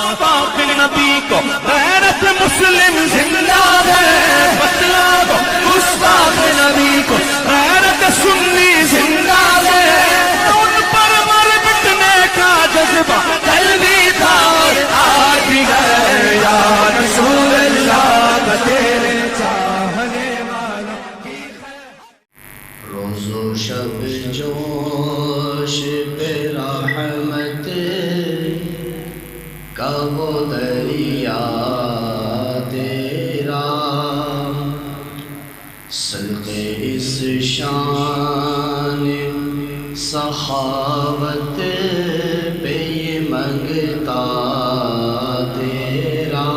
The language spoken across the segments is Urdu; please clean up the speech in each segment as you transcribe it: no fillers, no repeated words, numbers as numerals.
گستاخ نبی کو غیرت مسلم زندہ ہے، بتلا دو گستاخ نبی کو غیرت سنی زندہ ہے، ان پر مر مٹنے کا جذبہ کل بھی تھا اور آج بھی ہے، یا رسول اللہ تیرے چاہنے والوں کی روز و شب جوش پہ رحمت کا وہ دریا تیرا، صدقے اس شان سخاوت پہ یہ منگتا تیرا،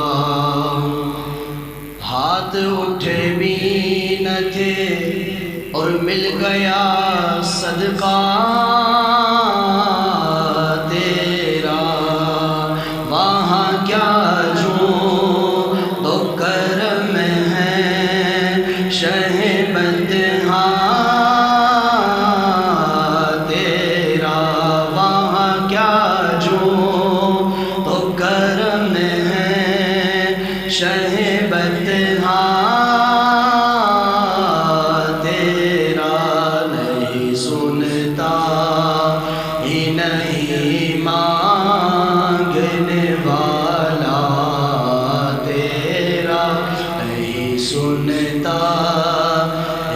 ہاتھ اٹھے بھی نہ تھے اور مل گیا صدقہ تیرا، وہاں کیا جو تو کرم ہے شہ بدہاں تیرا، وہاں کیا جو تو کرم ہے شہ بدہاں سنتا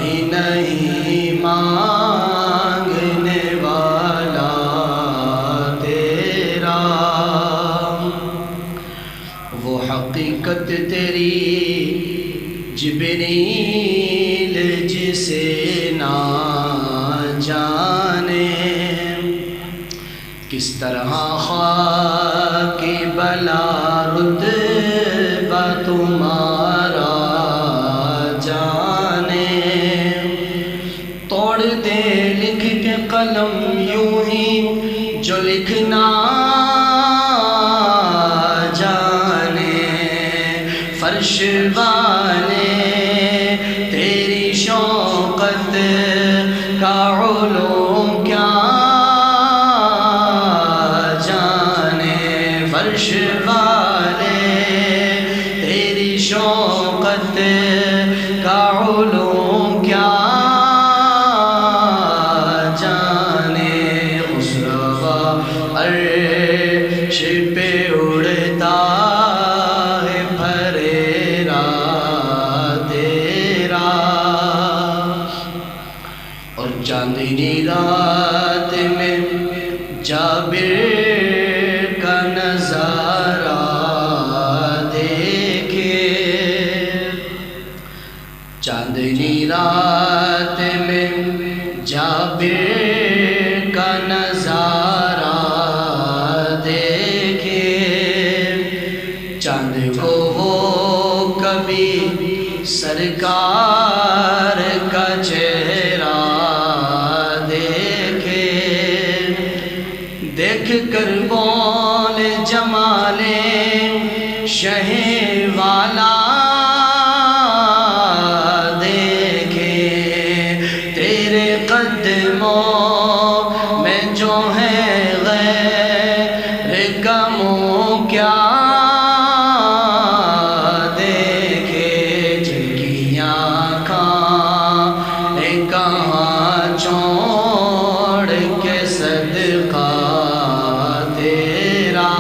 ہی نہیں مانگنے والا تیرا، وہ حقیقت تیری جبریل جسے نہ جانے، کس طرح خاک بلا رتبہ تمہارا جانے، توڑ دے لکھ کے قلم یوں ہی جو لکھنا جانے، فرش والے تیری شوقت کا علوم کیا جانے، فرش والے تیری شوقت کا علوم کیا جانے، خسروا عرش پہ اڑتا ہے پھریرا تیرا، اور چاندنی رات میں جابر کا نظارہ دیکھے، چاندنی رات میں جابر کا نظارہ دیکھے، چاند کو وہ کبھی سرکار کا چہرہ دیکھے، دیکھ کر بول جمال شہ والا دیکھے، تیرے قدموں میں جو ہے غیر کموں کیا دیکھے، جن کی آنکھیں کہاں چھوڑ کے صدقہ تیرا،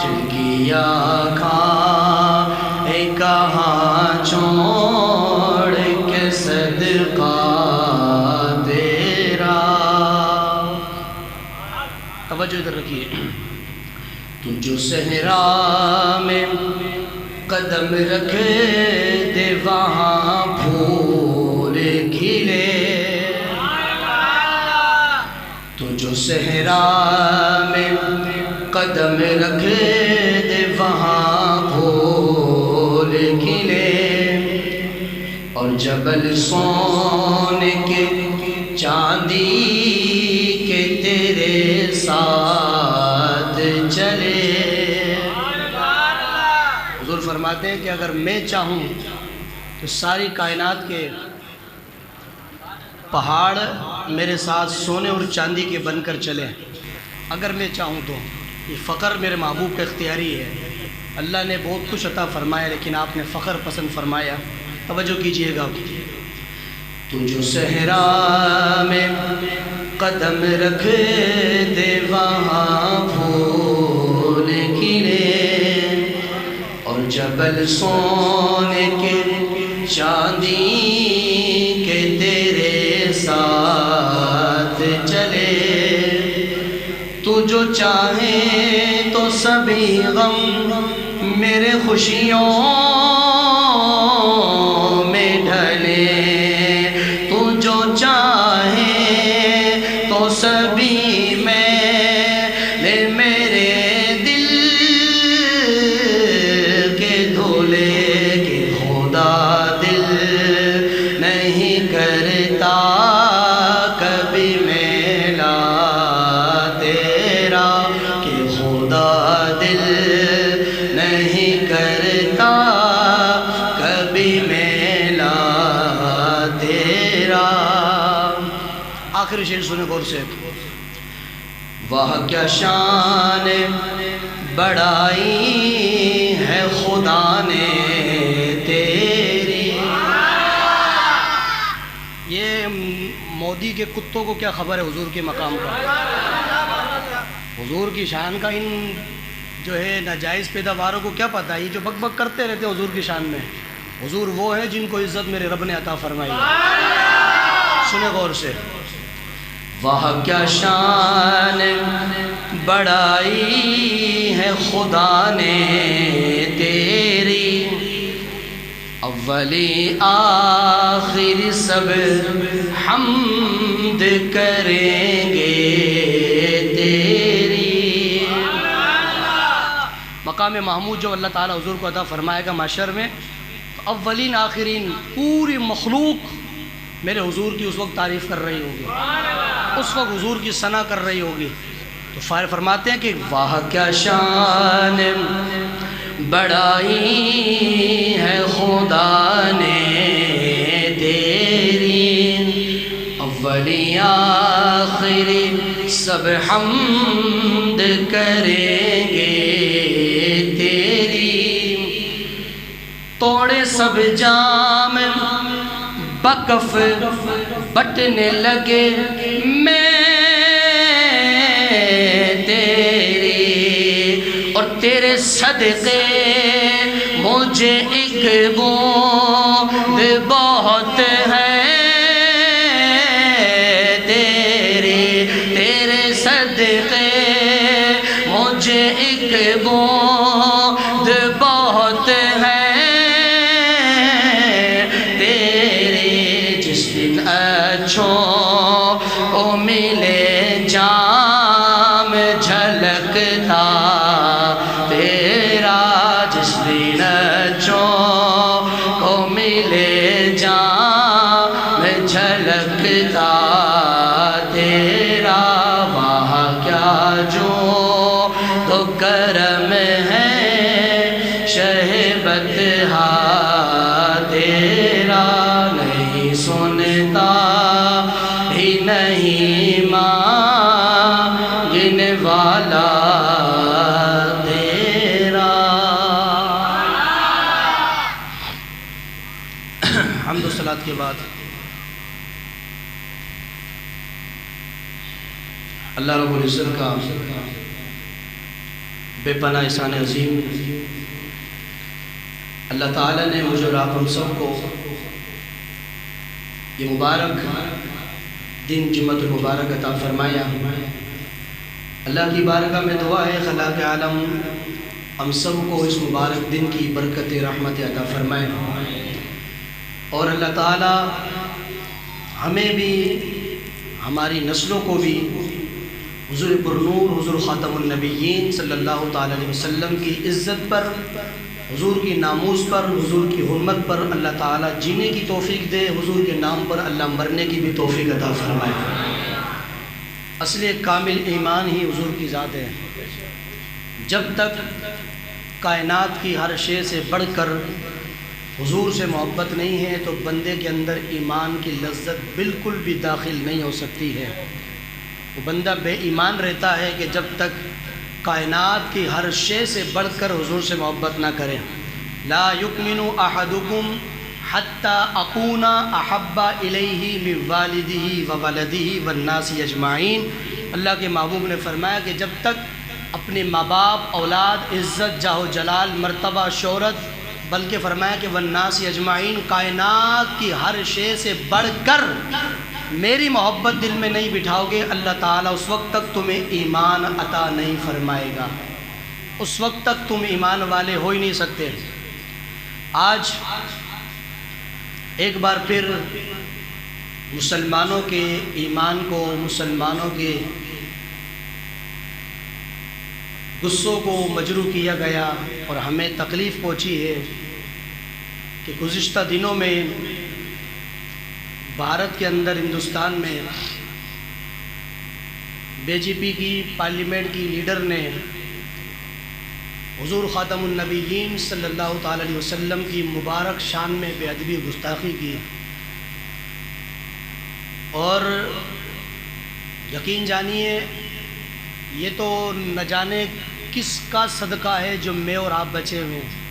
جن کی آنکھیں کہاں چھوڑ کے صدقہ تیرا، توجہ ادھر رکھیے، تو جو صحرا میں قدم رکھے دے وہاں پھول کھلے، تو جو صحرا میں قدم رکھے دے وہاں پھول کھلے، اور جبل سونے کے چاندی کے تیرے ساتھ چلے، حضور فرماتے ہیں کہ اگر میں چاہوں تو ساری کائنات کے پہاڑ میرے ساتھ سونے اور چاندی کے بن کر چلے، اگر میں چاہوں تو یہ فقر میرے محبوب کا اختیاری ہے. اللہ نے بہت کچھ عطا فرمایا لیکن آپ نے فخر پسند فرمایا. توجہ کیجئے گا. تو جو صحرا میں قدم رکھ دے وہاں پھول کھلے، اور جبل سونے کے چاندی کے تیرے ساتھ چلے. تو جو چاہے تو سبھی غم میرے خوشیوں میں ڈھلے. تو جو چاہے تو سبھی میں میرے دل کے دھولے. کہ خدا دل نہیں کرتا کبھی میلا تیرا. کہ خدا دل نہیں کرتا کبھی میلا تیرا. آخری شعر سنیں غور سے. واہ کیا شان بڑائی ہے خدا نے تیری. یہ مودی کے کتوں کو کیا خبر ہے حضور کے مقام کا. حضور کی شان کا ان جو ہے ناجائز پیداواروں کو کیا پتہ. یہ جو بک بک کرتے رہتے حضور کی شان میں. حضور وہ ہے جن کو عزت میرے رب نے عطا فرمائی. سنیں غور سے. واہ کیا شان بڑائی ہے خدا نے تیری. اولی آخری سب حمد کریں گے تیری. مقام محمود جو اللہ تعالیٰ حضور کو عطا فرمائے گا محشر میں، تو اولین آخرین پوری مخلوق میرے حضور کی اس وقت تعریف کر رہی ہوگی، اس وقت حضور کی ثنا کر رہی ہوگی. تو فرماتے ہیں کہ واہ کیا شان بڑائی ہے خدا نے تیری. اولی آخری سب حمد کریں گے تیری. توڑے سب جام بکف بٹنے لگے میں تیری. اور تیرے صدقے مجھے ایک بوند بہت ہے تیری. تیرے صدقے مجھے ایک بوند بہت ہے تیری. جس دن اچھوں کو ملے جام جھلکتا تیرا. جس دن اچھوں کو ملے جام جھلکتا تیرا. واہ کیا جو تو کرم ہے شہبت تیرا. نہیں سنتا ہی نہیں مانگنے والا تیرا. حمد و صلوات کے بعد اللہ رب العزت کا بے پناہ احسان عظیم. اللہ تعالیٰ نے مجھے اور آپ ہم سب کو یہ مبارک دن جمعۃ المبارک عطا فرمایا. اللہ کی بارگاہ میں دعا ہے خلاق عالم ہم سب کو اس مبارک دن کی برکت رحمت عطا فرمائے. اور اللہ تعالیٰ ہمیں بھی ہماری نسلوں کو بھی حضور پرنور حضور خاتم النبیین صلی اللہ تعالیٰ علیہ وسلم کی عزت پر، حضور کی ناموس پر، حضور کی حرمت پر اللہ تعالیٰ جینے کی توفیق دے. حضور کے نام پر اللہ مرنے کی بھی توفیق عطا فرمائے. اصل کامل ایمان ہی حضور کی ذات ہے. جب تک کائنات کی ہر شے سے بڑھ کر حضور سے محبت نہیں ہے تو بندے کے اندر ایمان کی لذت بالکل بھی داخل نہیں ہو سکتی ہے. وہ بندہ بے ایمان رہتا ہے کہ جب تک کائنات کی ہر شے سے بڑھ کر حضور سے محبت نہ کریں. لا یؤمن احدکم حتی اکون احب الیہ من والدہ وولدہ والناس اجمعین. اللہ کے محبوب نے فرمایا کہ جب تک اپنے ماں باپ، اولاد، عزت، جاہ و جلال، مرتبہ، شہرت، بلکہ فرمایا کہ والناس اجمعین، کائنات کی ہر شے سے بڑھ کر میری محبت دل میں نہیں بٹھاؤ گے، اللہ تعالیٰ اس وقت تک تمہیں ایمان عطا نہیں فرمائے گا. اس وقت تک تم ایمان والے ہو ہی نہیں سکتے. آج ایک بار پھر مسلمانوں کے ایمان کو، مسلمانوں کے غصوں کو مجروح کیا گیا اور ہمیں تکلیف پہنچی ہے کہ گزشتہ دنوں میں بھارت کے اندر، ہندوستان میں بی جے پی کی پارلیمنٹ کی لیڈر نے حضور خاتم النبیین صلی اللہ تعالی علیہ وسلم کی مبارک شان میں بے ادبی گستاخی کی. اور یقین جانیے یہ تو نہ جانے کس کا صدقہ ہے جو میں اور آپ بچے ہوئے ہیں.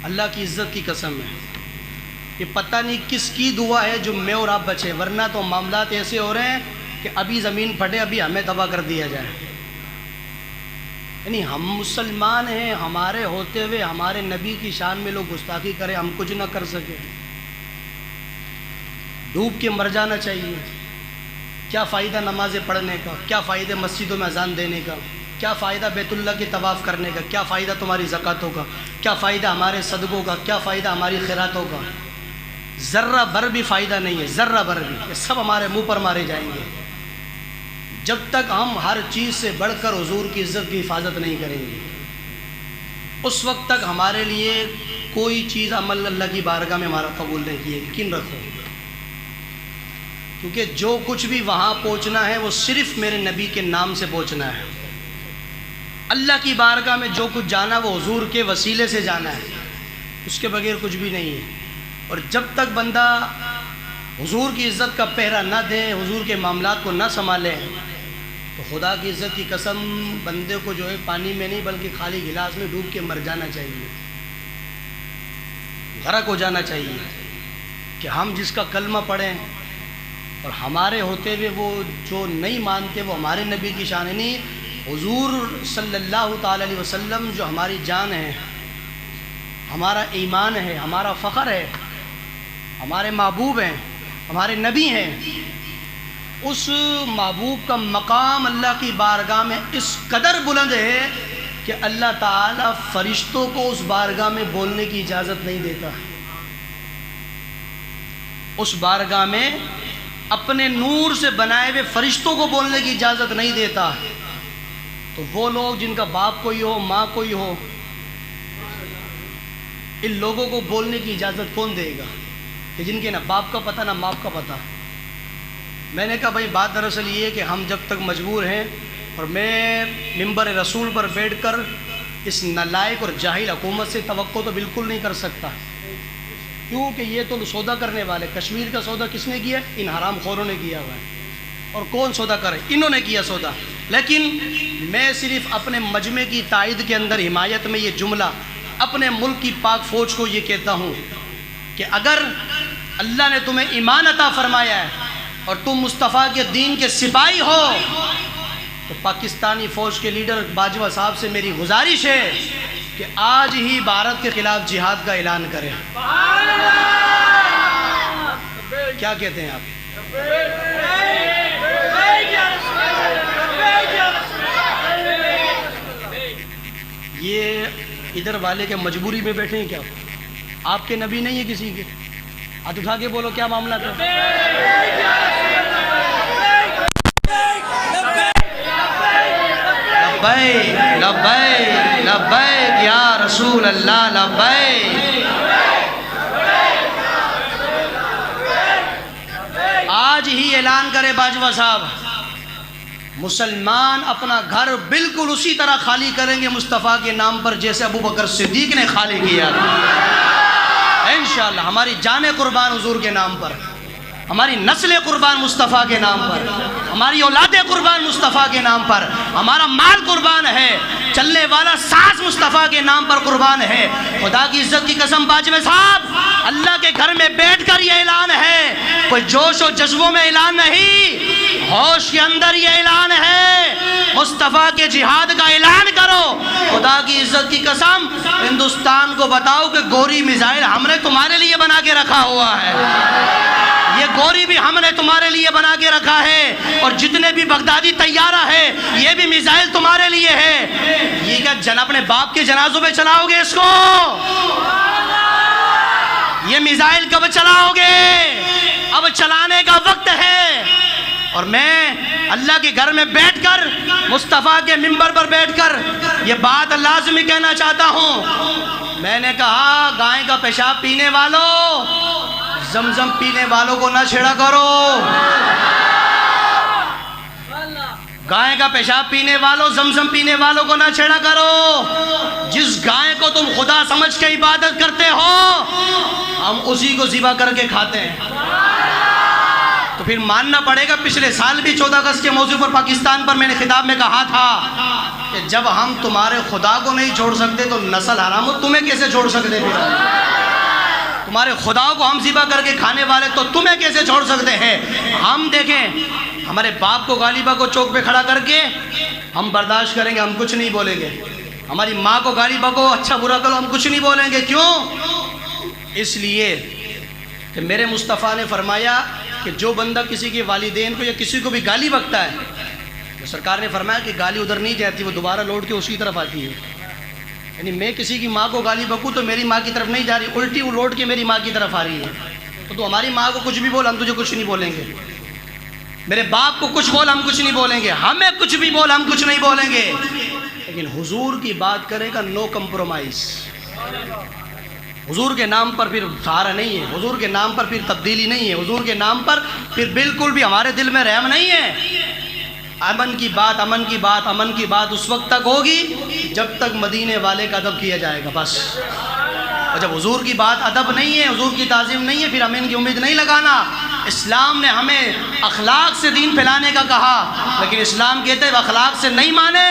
اللہ کی عزت کی قسم ہے، یہ پتہ نہیں کس کی دعا ہے جو میں اور آپ بچے، ورنہ تو معاملات ایسے ہو رہے ہیں کہ ابھی زمین پھٹے، ابھی ہمیں تباہ کر دیا جائے. یعنی ہم مسلمان ہیں، ہمارے ہوتے ہوئے ہمارے نبی کی شان میں لوگ گستاخی کریں، ہم کچھ نہ کر سکے. ڈوب کے مر جانا چاہیے. کیا فائدہ نمازیں پڑھنے کا، کیا فائدہ مسجدوں میں اذان دینے کا، کیا فائدہ بیت اللہ کے طواف کرنے کا، کیا فائدہ تمہاری زکوٰۃوں کا، کیا فائدہ ہمارے صدقوں کا، کیا فائدہ ہماری خیراتوں کا. ذرہ بھر بھی فائدہ نہیں ہے، ذرہ بھر بھی. یہ سب ہمارے منہ پر مارے جائیں گے جب تک ہم ہر چیز سے بڑھ کر حضور کی عزت کی حفاظت نہیں کریں گے. اس وقت تک ہمارے لیے کوئی چیز عمل اللہ کی بارگاہ میں ہمارا قبول نہیں کیے. یقین رکھو، کیونکہ جو کچھ بھی وہاں پہنچنا ہے وہ صرف میرے نبی کے نام سے پہنچنا ہے. اللہ کی بارگاہ میں جو کچھ جانا وہ حضور کے وسیلے سے جانا ہے، اس کے بغیر کچھ بھی نہیں ہے. اور جب تک بندہ حضور کی عزت کا پہرا نہ دے، حضور کے معاملات کو نہ سنبھالے، تو خدا کی عزت کی قسم بندے کو جو ہے پانی میں نہیں بلکہ خالی گلاس میں ڈوب کے مر جانا چاہیے، غرق ہو جانا چاہیے. کہ ہم جس کا کلمہ پڑھیں اور ہمارے ہوتے ہوئے وہ جو نہیں مانتے وہ ہمارے نبی کی شان ہے. نہیں، حضور صلی اللہ تعالی علیہ وسلم جو ہماری جان ہے، ہمارا ایمان ہے، ہمارا فخر ہے، ہمارے محبوب ہیں، ہمارے نبی ہیں. اس محبوب کا مقام اللہ کی بارگاہ میں اس قدر بلند ہے کہ اللہ تعالیٰ فرشتوں کو اس بارگاہ میں بولنے کی اجازت نہیں دیتا. اس بارگاہ میں اپنے نور سے بنائے ہوئے فرشتوں کو بولنے کی اجازت نہیں دیتا. تو وہ لوگ جن کا باپ کوئی ہو، ماں کوئی ہو، ان لوگوں کو بولنے کی اجازت کون دے گا کہ جن کے نہ باپ کا پتہ نہ ماں کا پتہ. میں نے کہا بھائی بات دراصل یہ ہے کہ ہم جب تک مجبور ہیں، اور میں منبر رسول پر بیٹھ کر اس نالائق اور جاہل حکومت سے توقع تو بالکل نہیں کر سکتا، کیونکہ یہ تو سودا کرنے والے. کشمیر کا سودا کس نے کیا؟ ان حرام خوروں نے کیا ہوا ہے. اور کون سودا کرے؟ انہوں نے کیا سودا. لیکن میں صرف اپنے مجمع کی تائید کے اندر حمایت میں یہ جملہ اپنے ملک کی پاک فوج کو یہ کہتا ہوں کہ اگر اللہ نے تمہیں ایمان عطا فرمایا ہے اور تم مصطفیٰ کے دین کے سپاہی ہو، تو پاکستانی فوج کے لیڈر باجوہ صاحب سے میری گزارش ہے کہ آج ہی بھارت کے خلاف جہاد کا اعلان کریں. کیا کہتے ہیں آپ؟ یہ ادھر والے کے مجبوری میں بیٹھے ہیں کیا؟ آپ کے نبی نہیں ہے کسی کے؟ ہاتھ اٹھا کے بولو کیا معاملہ تھا؟ لبیک لبیک لبیک یا رسول اللہ لبیک. آج ہی اعلان کرے باجوہ صاحب، مسلمان اپنا گھر بالکل اسی طرح خالی کریں گے مصطفیٰ کے نام پر جیسے ابو بکر صدیق نے خالی کیا تھا. انشاءاللہ ہماری جانیں قربان حضور کے نام پر. ہماری نسلیں قربان مصطفیٰ کے نام پر، ہماری اولادیں قربان مصطفیٰ کے نام پر، ہمارا مال قربان ہے، چلنے والا سانس مصطفیٰ کے نام پر قربان ہے۔ خدا کی عزت کی قسم باجوے صاحب، اللہ کے گھر میں بیٹھ کر یہ اعلان ہے، کوئی جوش و جذبوں میں اعلان نہیں، ہوش کے اندر یہ اعلان ہے، مصطفیٰ کے جہاد کا اعلان کرو۔ خدا کی عزت کی قسم ہندوستان کو بتاؤ کہ گوری میزائل ہم نے تمہارے لیے بنا کے رکھا ہوا ہے، یہ گوری بھی ہم نے تمہارے لیے بنا کے رکھا ہے، اور جتنے بھی بغدادی طیارہ ہے یہ بھی میزائل تمہارے لیے ہے۔ یہ کیا اپنے باپ کے جنازوں میں چلاؤ گے اس کو؟ یہ میزائل کب چلاؤ گے؟ اب چلانے کا وقت ہے۔ اور میں اللہ کے گھر میں بیٹھ کر، مصطفیٰ کے منبر پر بیٹھ کر یہ بات لازمی کہنا چاہتا ہوں۔ میں نے کہا گائے کا پیشاب پینے والوں، زمزم پینے والوں کو نہ چھیڑا کرو، گائے کا پیشاب پینے والوں، زمزم پینے والوں کو نہ چھیڑا کرو۔ جس گائے کو تم خدا سمجھ کے عبادت کرتے ہو ہم اسی کو ذبح کر کے کھاتے ہیں۔ تو پھر ماننا پڑے گا، پچھلے سال بھی 14 اگست کے موضوع پر پاکستان پر میں نے خطاب میں کہا تھا کہ جب ہم تمہارے خدا کو نہیں چھوڑ سکتے تو نسل حرام تمہیں کیسے چھوڑ سکتے؟ پھر تمہارے خدا کو ہم ذبح کر کے کھانے والے تو تمہیں کیسے چھوڑ سکتے ہیں؟ ہم دیکھیں، ہمارے باپ کو غالبہ کو چوک پہ کھڑا کر کے ہم برداشت کریں گے، ہم کچھ نہیں بولیں گے۔ ہماری ماں کو غالبہ کو اچھا برا کرو، ہم کچھ نہیں بولیں گے۔ کیوں؟ اس لیے کہ میرے مصطفیٰ نے فرمایا کہ جو بندہ کسی کے والدین کو یا کسی کو بھی گالی بکتا ہے، تو سرکار نے فرمایا کہ گالی ادھر نہیں جاتی، وہ دوبارہ لوٹ کے اسی طرف آتی ہے۔ یعنی میں کسی کی ماں کو گالی بکوں تو میری ماں کی طرف نہیں جا رہی، الٹی وہ لوٹ کے میری ماں کی طرف آ رہی ہے۔ تو ہماری ماں کو کچھ بھی بول، ہم تجھے کچھ نہیں بولیں گے۔ میرے باپ کو کچھ بول، ہم کچھ نہیں بولیں گے۔ ہمیں کچھ بھی بول، ہم کچھ نہیں بولیں گے۔ لیکن حضور کی بات کرے گا، نو کمپرومائز۔ حضور کے نام پر پھر سہارا نہیں ہے، حضور کے نام پر پھر تبدیلی نہیں ہے، حضور کے نام پر پھر بالکل بھی ہمارے دل میں رحم نہیں ہے۔ امن کی بات، امن کی بات، امن کی بات اس وقت تک ہوگی جب تک مدینے والے کا ادب کیا جائے گا، بس۔ اور جب حضور کی بات ادب نہیں ہے، حضور کی تعظیم نہیں ہے، پھر امن کی امید نہیں لگانا۔ اسلام نے ہمیں اخلاق سے دین پھیلانے کا کہا، لیکن اسلام کہتے ہیں اخلاق سے نہیں مانے۔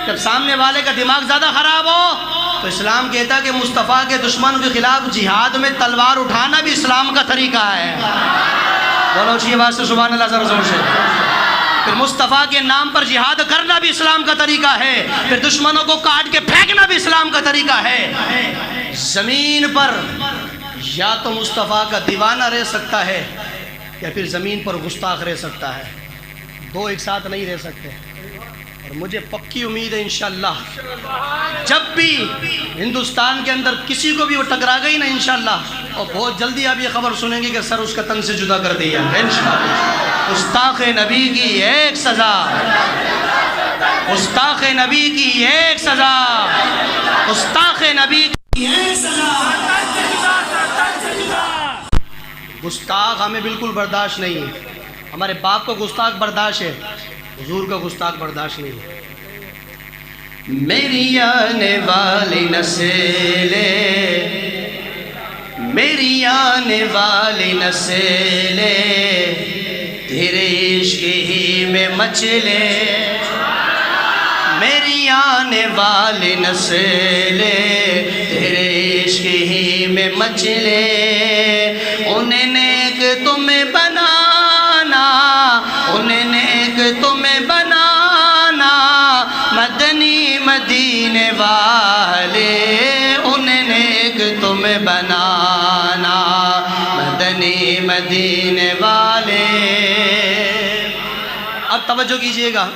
جب سامنے والے کا دماغ زیادہ خراب ہو تو اسلام کہتا ہے کہ مصطفیٰ کے دشمن کے خلاف جہاد میں تلوار اٹھانا بھی اسلام کا طریقہ ہے۔ بولو اچھی آواز سے سبحان اللہ ذرا زور سے۔ پھر مصطفیٰ کے نام پر جہاد کرنا بھی اسلام کا طریقہ ہے، پھر دشمنوں کو کاٹ کے پھینکنا بھی اسلام کا طریقہ ہے۔ زمین پر یا تو مصطفیٰ کا دیوانہ رہ سکتا ہے یا پھر زمین پر گستاخ رہ سکتا ہے، دو ایک ساتھ نہیں رہ سکتے۔ اور مجھے پکی امید ہے انشاءاللہ جب بھی ہندوستان کے اندر کسی کو بھی وہ ٹکرا گئی نا انشاءاللہ، اور بہت جلدی آپ یہ خبر سنیں گے کہ سر اس کا تن سے جدا کر دیا انشاءاللہ۔ گستاخ نبی کی ایک سزا، گستاخ نبی کی ایک سزا، گستاخ نبی کی ایک سزا۔ گستاخ ہمیں بالکل برداشت نہیں ہے، ہمارے باپ کو گستاخ برداشت ہے، حضور کا گستاخ برداشت نہیں ہے۔ میری آنے والی نسلیں، میری آنے والی نسلیں تیرے عشق ہی میں مچلے، میری آنے والی نسلیں تیرے عشق ہی میں مچلے، انہیں نیک تمہیں بنانا، انہیں نیک تمہیں بنانا، مدنی مدینے والے انہیں نیک تمہیں بنانا، مدنی مدینے والے۔ اب توجہ کیجئے گا،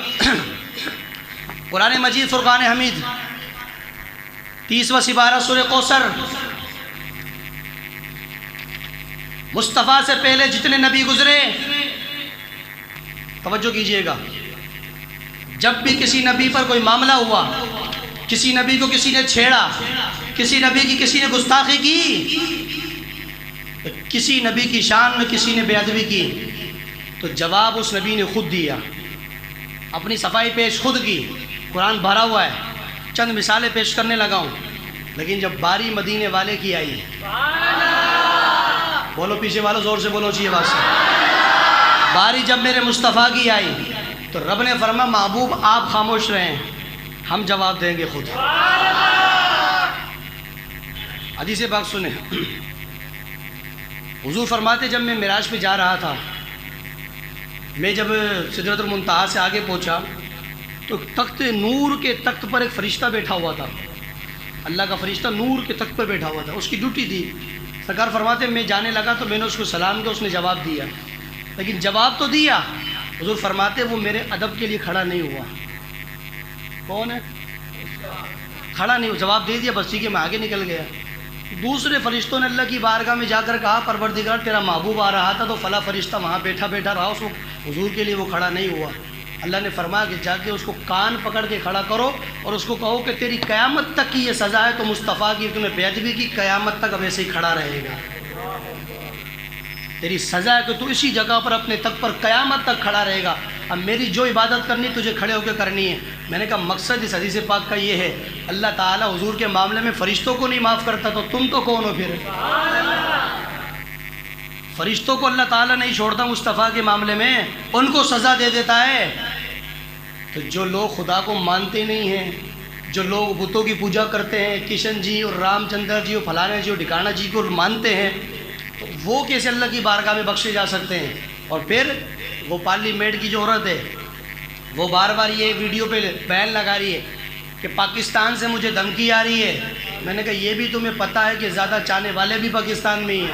قرآن مجید فرقان حمید 30واں سپارہ سورہ کوثر، مصطفیٰ سے پہلے جتنے نبی گزرے، توجہ کیجئے گا، جب بھی کسی نبی پر کوئی معاملہ ہوا، کسی نبی کو کسی نے چھیڑا، کسی نبی کی کسی نے گستاخی کی، کسی نبی کی شان میں کسی نے بے ادبی کی، تو جواب اس نبی نے خود دیا، اپنی صفائی پیش خود کی۔ قرآن بھرا ہوا ہے، چند مثالیں پیش کرنے لگا ہوں، لیکن جب باری مدینے والے کی آئی، بولو پیچھے والوں زور سے بولو چاہیے بات سے، باری جب میرے مصطفیٰ کی آئی تو رب نے فرمایا محبوب آپ خاموش رہیں، ہم جواب دیں گے خود۔ حدیث پاک سنیں، حضور فرماتے جب میں معراج پہ جا رہا تھا، میں جب سدرۃ المنتہا سے آگے پہنچا تو تخت نور کے تخت پر ایک فرشتہ بیٹھا ہوا تھا، اللہ کا فرشتہ نور کے تخت پر بیٹھا ہوا تھا، اس کی ڈیوٹی تھی۔ سرکار فرماتے میں جانے لگا تو میں نے اس کو سلام کیا، اس نے جواب دیا، لیکن جواب تو دیا، حضور فرماتے وہ میرے ادب کے لیے کھڑا نہیں ہوا۔ کون ہے؟ کھڑا نہیں ہوا، جواب دے دیا، بس ٹھیک ہے میں آگے نکل گیا۔ دوسرے فرشتوں نے اللہ کی بارگاہ میں جا کر کہا پروردگار تیرا محبوب آ رہا تھا تو فلاں فرشتہ وہاں بیٹھا رہا، اس کو حضور کے لیے وہ کھڑا نہیں ہوا۔ اللہ نے فرمایا کہ جا کے اس کو کان پکڑ کے کھڑا کرو اور اس کو کہو کہ تیری قیامت تک کی یہ سزا ہے، تو مصطفیٰ کی تمہیں بے ادبی کی، قیامت تک اب ایسے ہی کھڑا رہے گا۔ تیری سزا ہے کہ تو اسی جگہ پر اپنے تخت پر قیامت تک کھڑا رہے گا۔ اب میری جو عبادت کرنی تجھے کھڑے ہو کے کرنی ہے۔ میں نے کہا مقصد اس حدیث پاک کا یہ ہے، اللہ تعالیٰ حضور کے معاملے میں فرشتوں کو نہیں معاف کرتا تو تم تو کون ہو پھر؟ فرشتوں کو اللہ تعالیٰ نہیں چھوڑتا مصطفیٰ کے معاملے میں، ان کو سزا دے دیتا ہے۔ تو جو لوگ خدا کو مانتے نہیں ہیں، جو لوگ بتوں کی پوجا کرتے ہیں، کشن جی اور رام چندر جی اور فلانے جی اور ڈھکانا جی کو مانتے ہیں، تو وہ کیسے اللہ کی بارگاہ میں بخشے جا سکتے ہیں؟ اور پھر وہ پارلیمنٹ کی جو عورت ہے وہ بار بار یہ ویڈیو پہ بیان لگا رہی ہے کہ پاکستان سے مجھے دھمکی آ رہی ہے۔ میں نے کہا یہ بھی تمہیں پتہ ہے کہ زیادہ چاہنے والے بھی پاکستان میں ہی ہیں،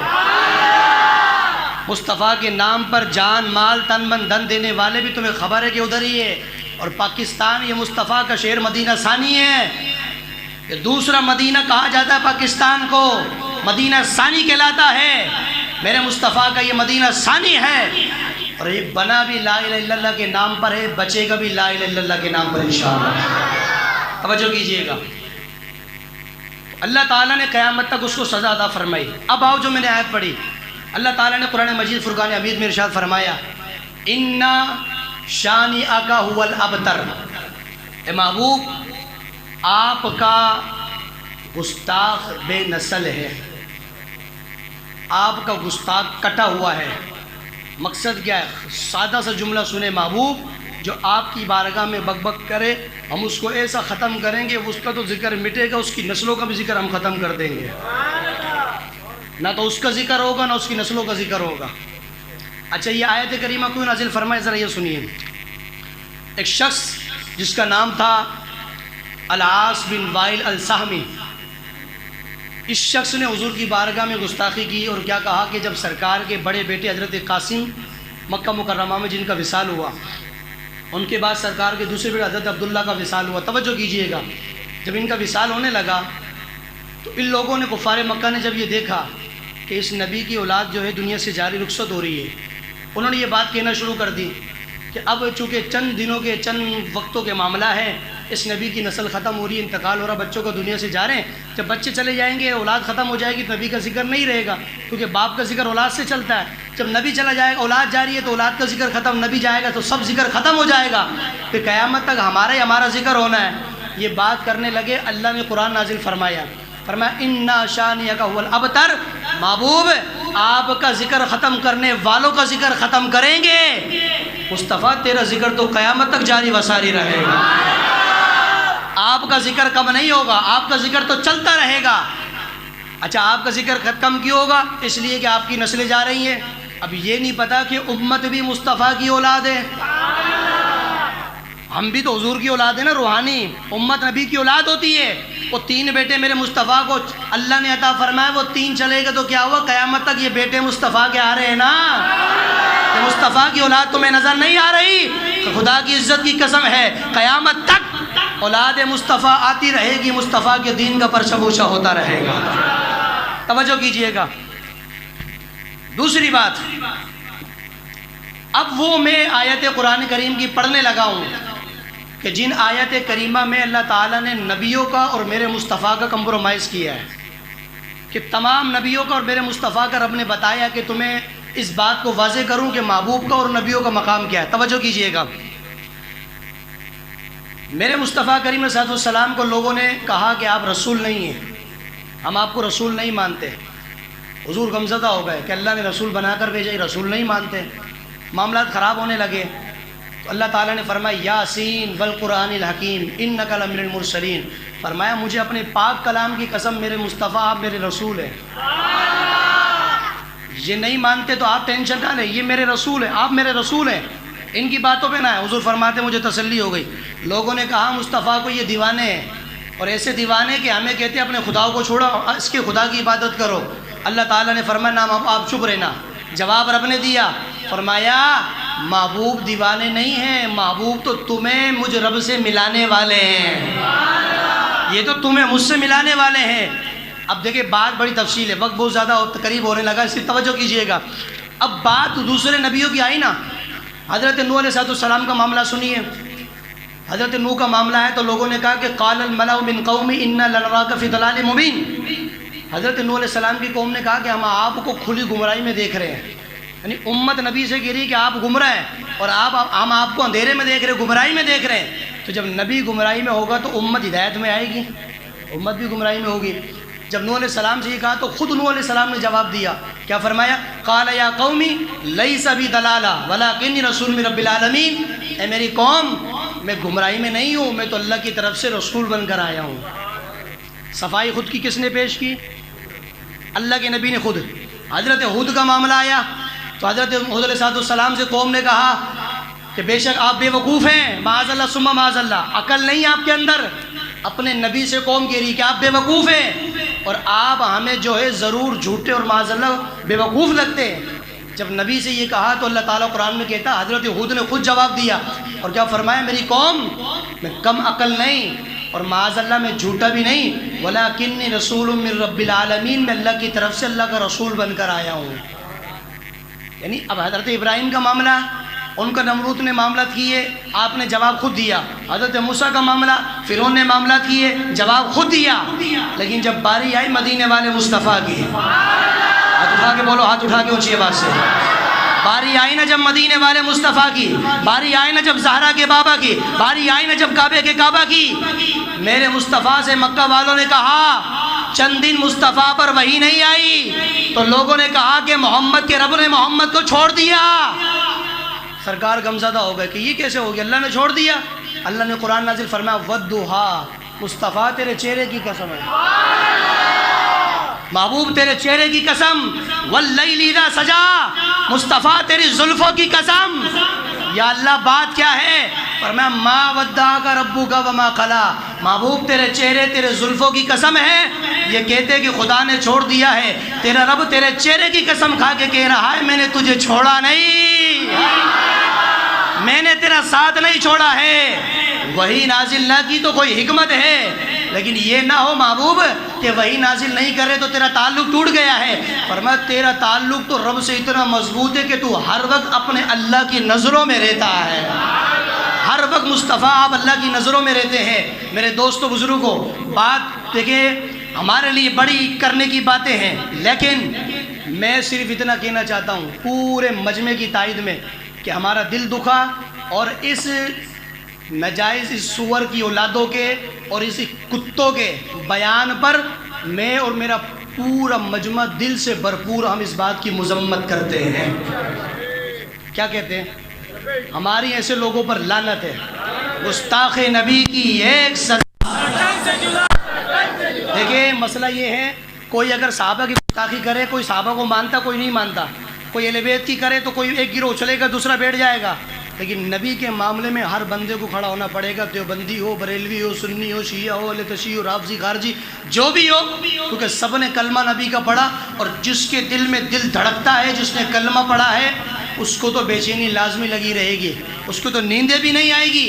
مصطفیٰ کے نام پر جان مال تن من دھن دینے والے بھی تمہیں خبر ہے کہ ادھر ہی ہے۔ اور پاکستان یہ مصطفیٰ کا شہر مدینہ ثانی ہے، یہ دوسرا مدینہ کہا جاتا ہے پاکستان کو، مدینہ ثانی کہلاتا ہے۔ میرے مصطفیٰ کا یہ مدینہ ثانی ہے، اور یہ بنا بھی لا الہ الا اللہ کے نام پر ہے، بچے گا بھی لا الہ الا اللہ کے نام پر انشاءاللہ۔ توجہ کیجئے گا، اللہ تعالیٰ نے قیامت تک اس کو سزا عطا فرمائی۔ اب آؤ جو میں نے آیت پڑھی، اللہ تعالیٰ نے قرآن مجید فرقان حمید میں ارشاد فرمایا اِنَّا شَانِئَكَ هُوَ الْأَبْتَرُ، اے محبوب آپ کا گستاخ بے نسل ہے، آپ کا گستاخ کٹا ہوا ہے۔ مقصد کیا ہے؟ سادہ سا جملہ سنے محبوب، جو آپ کی بارگاہ میں بک بک کرے ہم اس کو ایسا ختم کریں گے، اس کا تو ذکر مٹے گا، اس کی نسلوں کا بھی ذکر ہم ختم کر دیں گے، نہ تو اس کا ذکر ہوگا نہ اس کی نسلوں کا ذکر ہوگا۔ اچھا یہ آیت کریمہ کیوں نازل فرمائے، ذرا یہ سنیے۔ ایک شخص جس کا نام تھا العاص بن وائل السہمی، اس شخص نے حضور کی بارگاہ میں گستاخی کی اور کیا کہا کہ جب سرکار کے بڑے بیٹے حضرت قاسم مکہ مکرمہ میں جن کا وصال ہوا، ان کے بعد سرکار کے دوسرے بیٹے حضرت عبداللہ کا وصال ہوا۔ توجہ کیجئے گا، جب ان کا وصال ہونے لگا تو ان لوگوں نے، کفار مکہ نے جب یہ دیکھا کہ اس نبی کی اولاد جو ہے دنیا سے جاری رخصت ہو رہی ہے، انہوں نے یہ بات کہنا شروع کر دی کہ اب چونکہ چند دنوں کے چند وقتوں کے معاملہ ہے، اس نبی کی نسل ختم ہو رہی ہے، انتقال ہو رہا، بچوں کو دنیا سے جا رہے ہیں، جب بچے چلے جائیں گے اولاد ختم ہو جائے گی تو نبی کا ذکر نہیں رہے گا، کیونکہ باپ کا ذکر اولاد سے چلتا ہے۔ جب نبی چلا جائے گا، اولاد جاری ہے تو اولاد کا ذکر ختم، نبی جائے گا تو سب ذکر ختم ہو جائے گا، پھر قیامت تک ہمارا ذکر ہونا ہے۔ یہ بات کرنے لگے، اللہ نے قرآن نازل فرمایا اِنَّا شَانِئَكَ هُوَ الْأَبْتَرُ، محبوب آپ کا ذکر ختم کرنے والوں کا ذکر ختم کریں گے، مصطفیٰ تیرا ذکر تو قیامت تک جاری و ساری رہے گا، آپ کا ذکر کم نہیں ہوگا، آپ کا ذکر تو چلتا رہے گا۔ اچھا آپ کا ذکر کم کیوں ہوگا؟ اس لیے کہ آپ کی نسلیں جا رہی ہیں۔ اب یہ نہیں پتا کہ امت بھی مصطفیٰ کی اولاد ہے، ہم بھی تو حضور کی اولاد ہے نا، روحانی امت نبی کی اولاد ہوتی ہے۔ وہ تین بیٹے میرے مصطفیٰ کو اللہ نے عطا فرمایا، وہ تین چلے گا تو کیا ہوا؟ قیامت تک یہ بیٹے مصطفیٰ کے آ رہے ہیں نا، کہ مصطفیٰ کی اولاد تمہیں نظر نہیں آ رہی؟ خدا کی عزت کی قسم ہے قیامت تک اولاد مصطفیٰ آتی رہے گی، مصطفیٰ کے دین کا پرچم اونچا ہوتا رہے گا۔ توجہ کیجئے گا۔ دوسری بات، اب وہ میں آیت قرآن کریم کی پڑھنے لگا ہوں کہ جن آیت کریمہ میں اللہ تعالیٰ نے نبیوں کا اور میرے مصطفیٰ کا کمپرومائز کیا ہے، کہ تمام نبیوں کا اور میرے مصطفیٰ کا رب نے بتایا کہ تمہیں اس بات کو واضح کروں کہ محبوب کا اور نبیوں کا مقام کیا ہے۔ توجہ کیجئے گا، میرے مصطفیٰ کریم صلی اللہ علیہ وسلم کو لوگوں نے کہا کہ آپ رسول نہیں ہیں، ہم آپ کو رسول نہیں مانتے۔ حضور غمزدہ ہو گئے کہ اللہ نے رسول بنا کر بھیجا، رسول نہیں مانتے۔ معاملات خراب ہونے لگے تو اللہ تعالیٰ نے فرمایا یاسین والقرآن الحکیم انک لمن المرسلین، فرمایا مجھے اپنے پاک کلام کی قسم میرے مصطفیٰ آپ میرے رسول ہیں۔ یہ نہیں مانتے تو آپ ٹینشن نہ لیں، یہ میرے رسول ہیں، آپ میرے رسول ہیں، ان کی باتوں پہ نہ ہے۔ حضور فرماتے مجھے تسلی ہو گئی۔ لوگوں نے کہا مصطفیٰ کو یہ دیوانے ہیں، اور ایسے دیوانے کہ ہمیں کہتے ہیں اپنے خدا کو چھوڑو، اس کے خدا کی عبادت کرو۔ اللہ تعالیٰ نے فرمایا نہ آپ چپ رہنا۔ جواب رب نے دیا، فرمایا محبوب دیوانے نہیں ہیں، محبوب تو تمہیں مجھ رب سے ملانے والے ہیں، یہ تو تمہیں مجھ سے ملانے والے ہیں۔ اب دیکھیں بات بڑی تفصیل ہے، وقت بہت زیادہ قریب ہونے لگا، اس کی توجہ کیجئے گا۔ اب بات دوسرے نبیوں کی آئی نا، حضرت نوح علیہ السلام کا معاملہ سنیے۔ حضرت نوح کا معاملہ ہے تو لوگوں نے کہا کہ قال الملأ من قومی انا لنراک فی ضلال مبین۔ حضرت نوح علیہ السلام کی قوم نے کہا کہ ہم آپ کو کھلی گمراہی میں دیکھ رہے ہیں، یعنی امت نبی سے کہہ رہی کہ آپ گمراہ ہیں اور ہم آپ کو اندھیرے میں دیکھ رہے ہیں، گمراہی میں دیکھ رہے ہیں۔ تو جب نبی گمراہی میں ہوگا تو امت ہدایت میں آئے گی، امت بھی گمراہی میں ہوگی۔ جب نوح علیہ السلام سے یہ کہا تو خود نوح علیہ السلام نے جواب دیا، کیا فرمایا؟ قال یا قومی لیس بی ضلالہ ولکنی رسول من رب العالمین، اے میری قوم میں گمراہی میں نہیں ہوں، میں تو اللہ کی طرف سے رسول بن کر آیا ہوں۔ صفائی خود کی کس نے پیش کی؟ اللہ کے نبی نے خود۔ حضرت ہود کا معاملہ آیا تو حضرت ہود علیہ السلام سے قوم نے کہا کہ بے شک آپ بے وقوف ہیں، معاذ اللہ ثم معاذ اللہ، عقل نہیں آپ کے اندر۔ اپنے نبی سے قوم کہہ رہی کہ آپ بے وقوف ہیں اور آپ ہمیں جو ہے ضرور جھوٹے اور معاذ اللہ بے وقوف لگتے ہیں۔ جب نبی سے یہ کہا تو اللہ تعالیٰ قرآن میں کہتا حضرت ہود نے خود جواب دیا اور کیا فرمایا؟ میری قوم میں کم عقل نہیں اور معاذ اللہ میں جھوٹا بھی نہیں، ولیکنی رسول من رب العالمین، میں اللہ کی طرف سے اللہ کا رسول بن کر آیا ہوں۔ یعنی اب حضرت ابراہیم کا معاملہ، ان کا نمرود نے معاملات کیے، آپ نے جواب خود دیا۔ حضرت موسیٰ کا معاملہ، فرعون نے معاملات کیے، جواب خود دیا۔ لیکن جب باری آئی مدینے والے مصطفیٰ کی، ہاتھ اٹھا کے بولو، ہاتھ اٹھا کے اونچی آواز سے، باری آئی نا جب مدینے والے مصطفیٰ کی، باری آئی نا جب زہرا کے بابا کی، باری آئی نا جب کعبے کے کعبہ کی، میرے مصطفیٰ سے مکہ والوں نے کہا چند دن مصطفیٰ پر وحی نہیں آئی تو لوگوں نے کہا کہ محمد کے رب نے محمد کو چھوڑ دیا۔ سرکار غمزدہ ہو گئے کہ یہ کیسے ہو گیا، اللہ نے چھوڑ دیا۔ اللہ نے قرآن نازل فرمایا وَالضُّحَىٰ، مصطفیٰ تیرے چہرے کی قسم ہے، محبوب تیرے چہرے کی قسم، وَاللَّيْلِ اِذَا سَجَىٰ، مصطفیٰ تیری زلفوں کی قسم۔ یا اللہ بات کیا ہے؟ فرمایا مَا وَدَّعَكَ رَبُّكَ وَمَا قَلَىٰ، محبوب تیرے چہرے تیرے زلفوں کی قسم ہے۔ یہ کہتے کہ خدا نے چھوڑ دیا ہے، تیرا رب تیرے چہرے کی قسم کھا کے کہہ رہا ہے میں نے تجھے چھوڑا نہیں، میں نے تیرا ساتھ نہیں چھوڑا ہے۔ وہی نازل نہ کی تو کوئی حکمت ہے، لیکن یہ نہ ہو محبوب کہ وہی نازل نہیں کرے تو تیرا تعلق ٹوٹ گیا ہے۔ فرمایا تیرا تعلق تو رب سے اتنا مضبوط ہے کہ تو ہر وقت اپنے اللہ کی نظروں میں رہتا ہے، ہر وقت مصطفیٰ آپ اللہ کی نظروں میں رہتے ہیں۔ میرے دوستو بزرگوں، بات دیکھیں ہمارے لیے بڑی کرنے کی باتیں ہیں، لیکن میں صرف اتنا کہنا چاہتا ہوں پورے مجمع کی تائید میں کہ ہمارا دل دکھا اور اس ناجائز اس سور کی اولادوں کے اور اس کتوں کے بیان پر میں اور میرا پورا مجمع دل سے بھرپور ہم اس بات کی مذمت کرتے ہیں۔ کیا کہتے ہیں؟ ہماری ایسے لوگوں پر لعنت ہے، گستاخ نبی کی ایک سزا۔ دیکھیں مسئلہ یہ ہے، کوئی اگر صحابہ کی گستاخی کرے، کوئی صحابہ کو مانتا کوئی نہیں مانتا، کوئی اہل بیت کی کرے تو کوئی ایک گروہ چلے گا دوسرا بیٹھ جائے گا، لیکن نبی کے معاملے میں ہر بندے کو کھڑا ہونا پڑے گا، دیوبندی ہو، بریلوی ہو، سنی ہو، شیعہ ہو، اہل تشیع ہو، رافضی، خارجی، جو بھی ہو، کیونکہ سب نے کلمہ نبی کا پڑھا، اور جس کے دل میں دل دھڑکتا ہے، جس نے کلمہ پڑھا ہے، اس کو تو بے چینی لازمی لگی رہے گی، اس کو تو نیندیں بھی نہیں آئے گی۔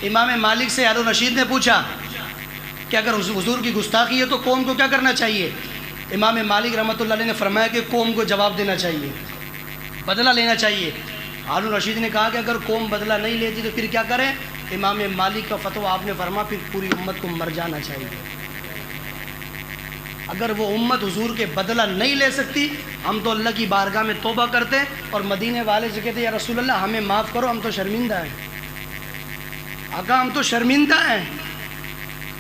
امام مالک سے ہارون رشید نے پوچھا کہ اگر حضور کی گستاخی ہے تو قوم کو کیا کرنا چاہیے؟ امام مالک رحمۃ اللہ علیہ نے فرمایا کہ قوم کو جواب دینا چاہیے، بدلہ لینا چاہیے۔ ہارون رشید نے کہا کہ اگر قوم بدلہ نہیں لیتی تو پھر کیا کریں؟ امام مالک کا فتویٰ آپ نے فرمایا پھر پوری امت کو مر جانا چاہیے۔ اگر وہ امت حضور کے بدلہ نہیں لے سکتی، ہم تو اللہ کی بارگاہ میں توبہ کرتے اور مدینے والے سے کہتے یا رسول اللہ ہمیں معاف کرو، ہم تو شرمندہ ہیں، آقا ہم تو شرمندہ ہیں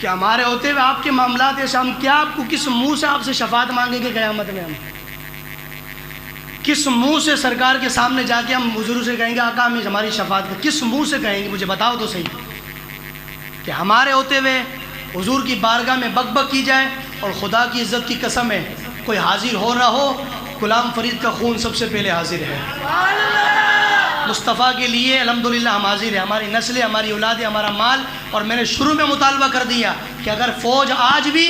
کہ ہمارے ہوتے ہوئے آپ کے معاملات ایسے، ہم کیا آپ کو کس منہ سے آپ سے شفاعت مانگیں گے قیامت میں؟ ہم کس منہ سے سرکار کے سامنے جا کے ہم حضور سے کہیں گے آقا ہمیں ہماری شفاعت کر؟ کس منہ سے کہیں گے؟ مجھے بتاؤ تو صحیح کہ ہمارے ہوتے ہوئے حضور کی بارگاہ میں بک بک کی جائے، اور خدا کی عزت کی قسم ہے کوئی حاضر ہو نہ ہو، غلام فرید کا خون سب سے پہلے حاضر ہے۔ مصطفیٰ کے لیے الحمدللہ ہم حاضر ہیں، ہماری نسلیں، ہماری اولادیں، ہمارا مال۔ اور میں نے شروع میں مطالبہ کر دیا کہ اگر فوج آج بھی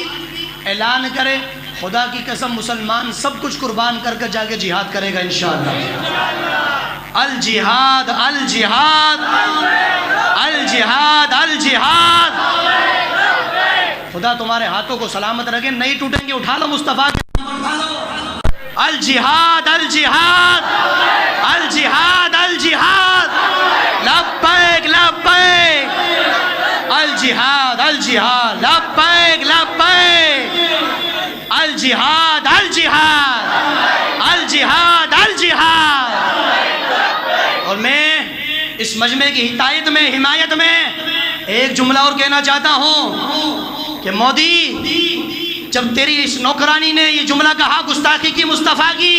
اعلان کرے، خدا کی قسم مسلمان سب کچھ قربان کر کے جا کے جہاد کرے گا انشاءاللہ۔ الجہاد الجہاد الجہاد الجہاد۔ خدا تمہارے ہاتھوں کو سلامت رکھے، نہیں ٹوٹیں گے، اٹھا لو مصطفیٰ کے الجہاد الجہاد الجہاد الجہاد، لبیک لبیک، الجہاد الجہاد، لبیک لبیک، الجہاد الجہاد الجہاد الجہاد۔ اور میں اس مجمع کی ہدایت میں، حمایت میں ایک جملہ اور کہنا چاہتا ہوں کہ مودی، جب تیری اس نوکرانی نے یہ جملہ کہا گستاخی کی مصطفیٰ کی،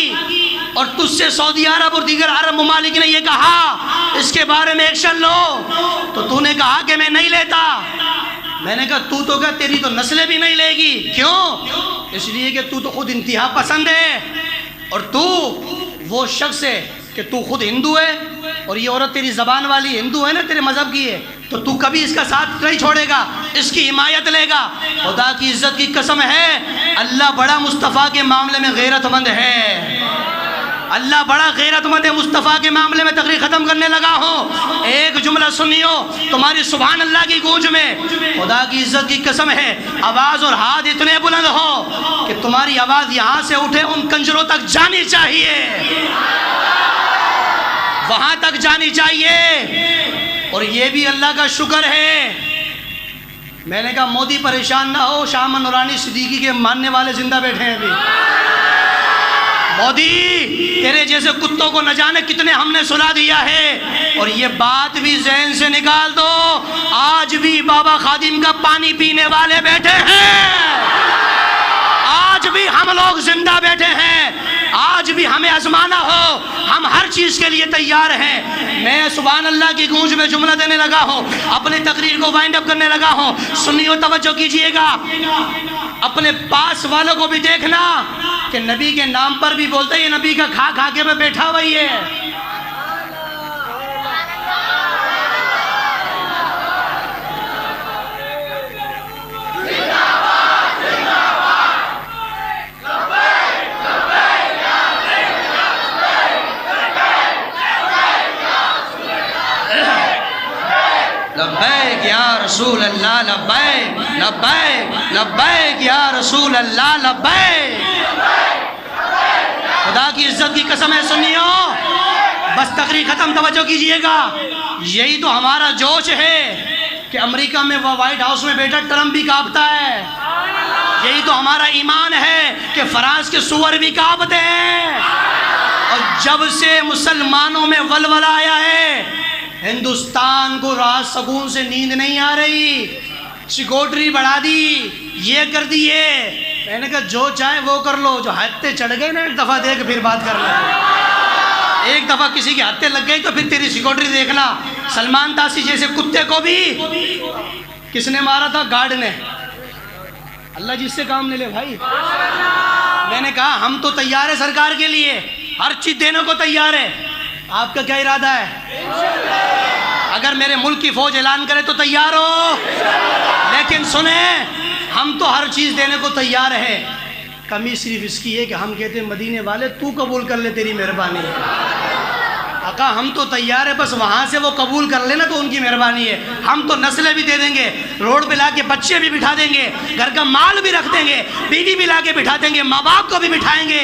اور تجھ سے سعودی عرب اور دیگر عرب ممالک نے یہ کہا اس کے بارے میں ایکشن لو، تو نے کہا کہ میں نہیں لیتا۔ میں نے کہا تو کہا تیری تو نسلیں بھی نہیں لے گی۔ کیوں؟ اس لیے کہ تو خود انتہا پسند ہے، اور تو وہ شخص ہے کہ تو خود ہندو ہے، اور یہ عورت تیری زبان والی ہندو ہے نا، تیرے مذہب کی ہے، تو کبھی اس کا ساتھ نہیں چھوڑے گا، اس کی حمایت لے گا۔ خدا کی عزت کی قسم ہے، اللہ بڑا مصطفیٰ کے معاملے میں غیرت مند ہے، اللہ بڑا غیرت مند ہے۔ مصطفیٰ کے معاملے میں تقریر ختم کرنے لگا ہوں، ایک جملہ سنیو تمہاری سبحان اللہ کی گونج میں۔ خدا کی عزت کی قسم ہے، آواز اور ہاتھ اتنے بلند ہو کہ تمہاری آواز یہاں سے اٹھے ان کنجروں تک جانی چاہیے، وہاں تک جانی چاہیے۔ اور یہ بھی اللہ کا شکر ہے، میں نے کہا مودی پریشان نہ ہو، شاہ احمد نورانی صدیقی کے ماننے والے زندہ بیٹھے ہیں ابھی۔ مودی تیرے جیسے کتوں کو نہ جانے کتنے ہم نے سلا دیا ہے، اور یہ بات بھی ذہن سے نکال دو، آج بھی بابا خادم کا پانی پینے والے بیٹھے ہیں، آج بھی ہم لوگ زندہ بیٹھے ہیں، آج بھی ہمیں آزمانا ہو ہم ہر چیز کے لیے تیار ہیں۔ میں سبحان اللہ کی گونج میں جملہ دینے لگا ہوں، اپنی تقریر کو وائنڈ اپ کرنے لگا ہوں، سنیو توجہ کیجئے گا، اپنے پاس والوں کو بھی دیکھنا کہ نبی کے نام پر بھی بولتے ہیں، نبی کا کھا کھا کے میں بیٹھا ہوئی ہے۔ لبیک یا رسول اللہ، لبیک لبیک لبیک یا رسول اللہ، لبیک۔ خدا کی عزت کی قسم ہے، سنیو بس تقریر ختم، توجہ کیجئے گا۔ یہی تو ہمارا جوش ہے کہ امریکہ میں وہ وائٹ ہاؤس میں بیٹھا ٹرمپ بھی کانپتا ہے، یہی تو ہمارا ایمان ہے کہ فرانس کے سور بھی کانپتے ہیں۔ اور جب سے مسلمانوں میں ولولہ آیا ہے، ہندوستان کو رات سکون سے نیند نہیں آ رہی، سیکورٹری بڑھا دی، یہ کر دیے۔ میں نے کہا جو چاہے وہ کر لو، جو ہتھے چڑھ گئے نا ایک دفعہ دیکھ پھر بات کر لو، ایک دفعہ کسی کے ہتھے لگ گئی تو پھر تیری سیکورٹری دیکھنا۔ سلمان تاسی جیسے کتے کو بھی کس نے مارا تھا؟ گارڈ نے۔ اللہ جس سے کام لے لے بھائی۔ میں نے کہا ہم تو تیار ہے سرکار کے لیے، ہر چیز دینے کو تیار ہے، آپ کا کیا ارادہ ہے؟ اگر میرے ملک کی فوج اعلان کرے تو تیار ہو، لیکن سنیں ہم تو ہر چیز دینے کو تیار ہے، کمی صرف اس کی ہے کہ ہم کہتے ہیں مدینے والے تو قبول کر لے، تیری مہربانی ہے۔ آقا ہم تو تیار ہے، بس وہاں سے وہ قبول کر لینا تو ان کی مہربانی ہے، ہم تو نسلیں بھی دے دیں گے، روڈ پہ لا کے بچے بھی بٹھا دیں گے، گھر کا مال بھی رکھ دیں گے، بیوی بھی لا کے بٹھا دیں گے، ماں باپ کو بھی بٹھائیں گے،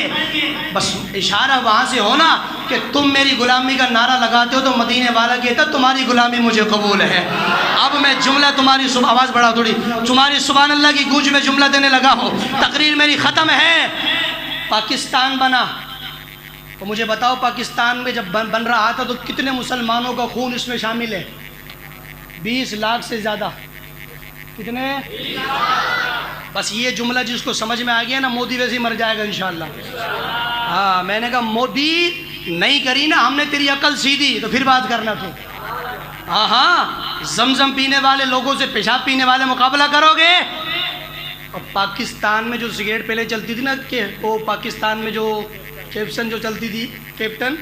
بس اشارہ وہاں سے ہونا کہ تم میری غلامی کا نعرہ لگاتے ہو تو مدینے والا کہتا تمہاری غلامی مجھے قبول ہے۔ اب میں جملہ تمہاری آواز بڑھا تھوڑی، تمہاری سبحان اللہ کی گونج میں جملہ دینے لگا ہوں، تقریر میری ختم ہے۔ پاکستان بنا تو مجھے بتاؤ پاکستان میں جب بن رہا تھا تو کتنے مسلمانوں کا خون اس میں شامل ہے؟ 20 لاکھ سے زیادہ۔ کتنے؟ بس یہ جملہ جس کو سمجھ میں آ گیا نا، مودی ویسے ہی مر جائے گا انشاءاللہ۔ ہاں میں نے کہا مودی نہیں کری نا ہم نے تیری عقل سیدھی تو پھر بات کرنا تو ہاں ہاں زمزم پینے والے لوگوں سے پیشاب پینے والے مقابلہ کرو گے. اور پاکستان میں جو سگریٹ پہلے چلتی تھی نا کہ وہ پاکستان میں جو کیپٹن جو چلتی تھی کیپٹن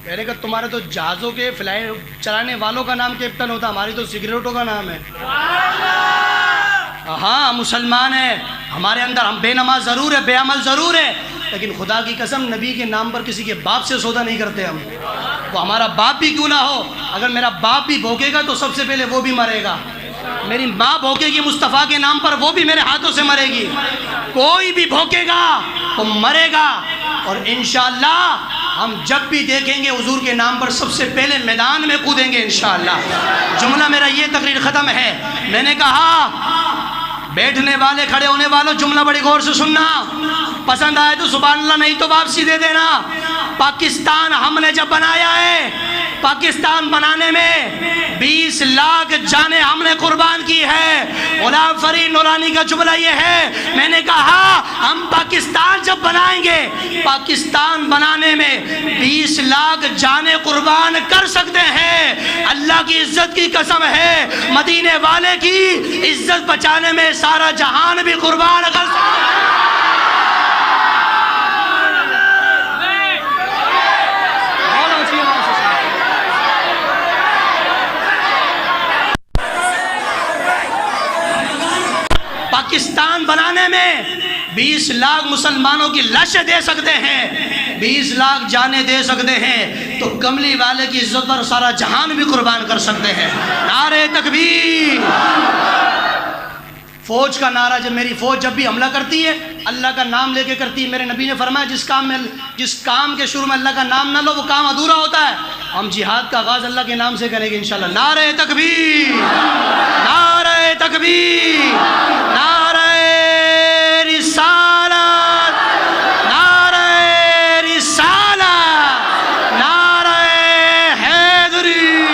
میں نے کہا تمہارے تو جہازوں کے فلائٹ چلانے والوں کا نام کیپٹن ہوتا ہماری تو سگریٹوں کا نام ہے. ہاں مسلمان ہیں ہمارے اندر ہم بے نماز ضرور ہے بے عمل ضرور ہے لیکن خدا کی قسم نبی کے نام پر کسی کے باپ سے سودا نہیں کرتے ہم. وہ ہمارا باپ بھی کیوں نہ ہو اگر میرا باپ بھی بھوکے گا تو سب سے پہلے وہ بھی مرے گا. میری ماں بھوکے گی مصطفیٰ کے نام پر وہ بھی میرے ہاتھوں سے مرے گی. کوئی بھی بھوکے گا وہ مرے گا. اور انشاءاللہ ہم جب بھی دیکھیں گے حضور کے نام پر سب سے پہلے میدان میں کودیں گے انشاءاللہ. جملہ میرا یہ تقریر ختم ہے. میں نے کہا بیٹھنے والے کھڑے ہونے والوں جملہ بڑی غور سے سننا. پسند آئے تو سبحان اللہ نہیں تو واپسی دے دینا. پاکستان ہم نے جب بنایا ہے پاکستان بنانے میں 20 لاکھ جانیں ہم نے قربان کی ہے. غلام فرید نورانی کا جملہ یہ ہے میں نے کہا ہم پاکستان جب بنائیں گے پاکستان بنانے میں 20 لاکھ جانیں قربان کر سکتے ہیں. اللہ کی عزت کی قسم ہے مدینے والے کی عزت بچانے میں سارا جہان بھی قربان کر سکتے ہیں. پاکستان بنانے میں 20 لاکھ مسلمانوں کی لاشیں دے سکتے ہیں 20 لاکھ جانیں دے سکتے ہیں تو کملی والے کی عزت پر سارا جہان بھی قربان کر سکتے ہیں. نعرہ تکبیر. فوج کا نعرہ جب میری فوج جب بھی حملہ کرتی ہے اللہ کا نام لے کے کرتی ہے. میرے نبی نے فرمایا جس کام کے شروع میں اللہ کا نام نہ لو وہ کام ادھورا ہوتا ہے. ہم جہاد کا آغاز اللہ کے نام سے کریں گے انشاءاللہ. نعرہ تکبیر نعرہ تکبیر نعرہ رسالت نعرہ رسالت نعرہ حیدری.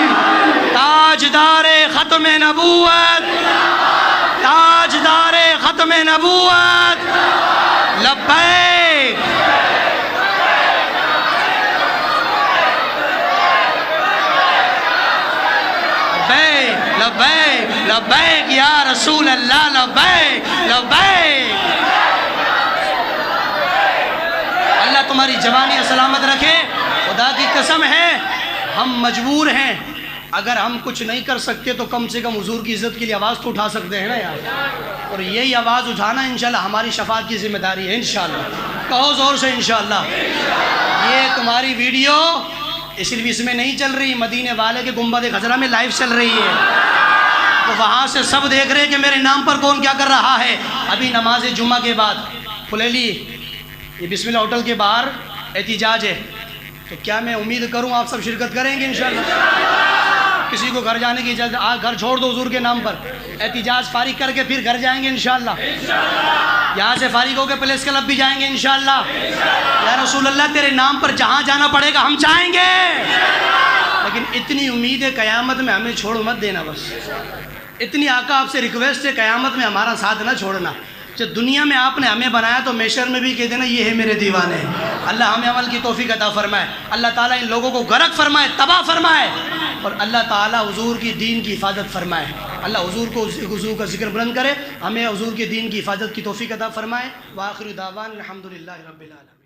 تاجدار ختم نبوت تاجدار ختم نبوت لبیک. لبیک لبیک یا رسول اللہ لبیک لبیک. اللہ تمہاری جوانی سلامت رکھے. خدا کی قسم ہے ہم مجبور ہیں اگر ہم کچھ نہیں کر سکتے تو کم سے کم حضور کی عزت کے لیے آواز تو اٹھا سکتے ہیں نا یار. اور یہی آواز اٹھانا انشاءاللہ ہماری شفاعت کی ذمہ داری ہے انشاءاللہ. کہو زور سے انشاءاللہ. یہ تمہاری ویڈیو صرف اس میں نہیں چل رہی مدینے والے کے گنبد خضرا میں لائیو چل رہی ہے تو وہاں سے سب دیکھ رہے ہیں کہ میرے نام پر کون کیا کر رہا ہے. ابھی نماز جمعہ کے بعد فلیلی یہ بسم اللہ ہوٹل کے باہر احتجاج ہے تو کیا میں امید کروں آپ سب شرکت کریں گے انشاءاللہ. کسی کو گھر جانے کی اجازت گھر چھوڑ دو حضور کے نام پر. احتجاج فارغ کر کے پھر گھر جائیں گے انشاءاللہ. یہاں سے فارغ ہو کے پلیس کلب بھی جائیں گے انشاءاللہ. یا رسول اللہ تیرے نام پر جہاں جانا پڑے گا ہم جائیں گے لیکن اتنی امید ہے قیامت میں ہمیں چھوڑ مت دینا. بس اتنی آقا آپ سے ریکویسٹ ہے قیامت میں ہمارا ساتھ نہ چھوڑنا. جب دنیا میں آپ نے ہمیں بنایا تو میشر میں بھی کہہ دینا یہ ہے میرے دیوانے. اللہ ہمیں عمل کی توفیق عطا فرمائے. اللہ تعالیٰ ان لوگوں کو غرق فرمائے تباہ فرمائے اور اللہ تعالیٰ حضور کی دین کی حفاظت فرمائے. اللہ حضور کا ذکر بلند کرے. ہمیں حضور کے دین کی حفاظت کی توفیق عطا فرمائے. وآخر دعوان الحمدللہ رب العالمین.